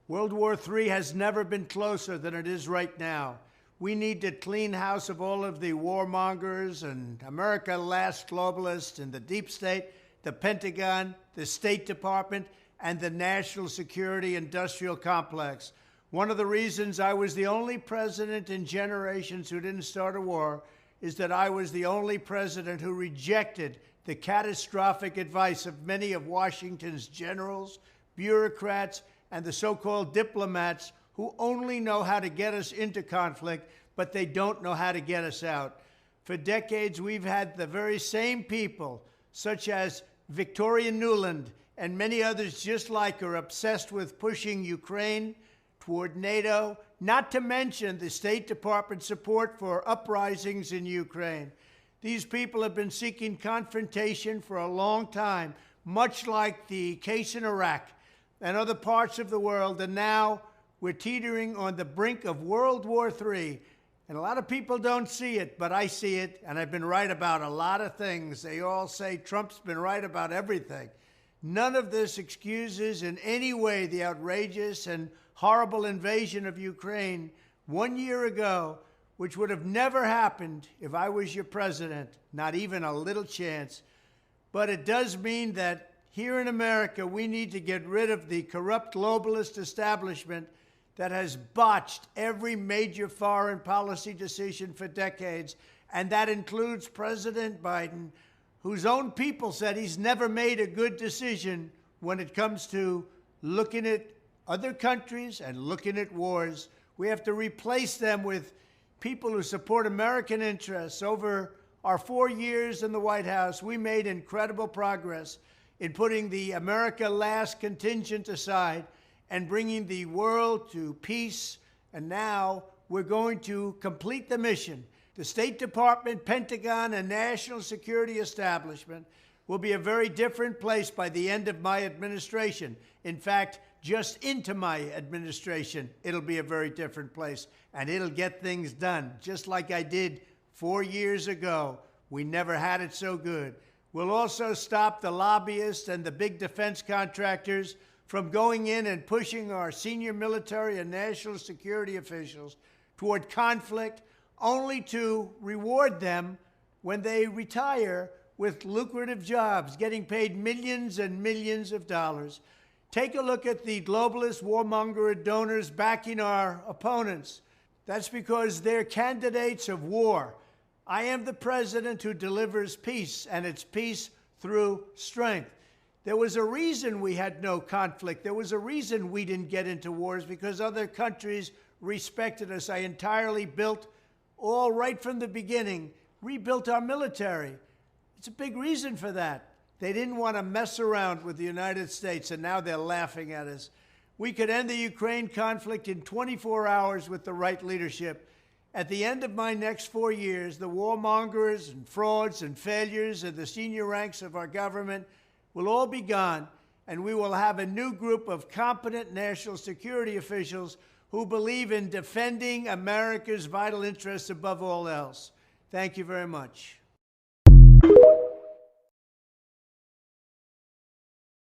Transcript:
World War III has never been closer than it is right now. We need to clean house of all of the warmongers and America last globalists in the deep state, the Pentagon, the State Department, and the national security industrial complex. One of the reasons I was the only president in generations who didn't start a war is that I was the only president who rejected the catastrophic advice of many of Washington's generals, bureaucrats, and the so-called diplomats who only know how to get us into conflict, but they don't know how to get us out. For decades, we've had the very same people, such as Victoria Nuland and many others just like her, obsessed with pushing Ukraine toward NATO, not to mention the State Department support for uprisings in Ukraine. These people have been seeking confrontation for a long time, much like the case in Iraq and other parts of the world, and now we're teetering on the brink of World War III. And a lot of people don't see it, but I see it, and I've been right about a lot of things. They all say Trump's been right about everything. None of this excuses in any way the outrageous and horrible invasion of Ukraine 1 year ago, which would have never happened if I was your president, not even a little chance. But it does mean that here in America, we need to get rid of the corrupt globalist establishment that has botched every major foreign policy decision for decades, and that includes President Biden, whose own people said he's never made a good decision when it comes to looking at other countries and looking at wars. We have to replace them with people who support American interests. Over our 4 years in the White House, we made incredible progress in putting the America Last contingent aside and bringing the world to peace. And now we're going to complete the mission. The State Department, Pentagon, and national security establishment will be a very different place by the end of my administration. In fact, just into my administration, it'll be a very different place, and it'll get things done, just like I did 4 years ago. We never had it so good. We'll also stop the lobbyists and the big defense contractors from going in and pushing our senior military and national security officials toward conflict, only to reward them when they retire with lucrative jobs, getting paid millions and millions of dollars. Take a look at the globalist warmonger donors backing our opponents. That's because they're candidates of war. I am the president who delivers peace, and it's peace through strength. There was a reason we had no conflict. There was a reason we didn't get into wars, because other countries respected us. I entirely built, all right from the beginning, rebuilt our military. It's a big reason for that. They didn't want to mess around with the United States, and now they're laughing at us. We could end the Ukraine conflict in 24 hours with the right leadership. At the end of my next 4 years, the warmongers and frauds and failures of the senior ranks of our government will all be gone, and we will have a new group of competent national security officials who believe in defending America's vital interests above all else. Thank you very much.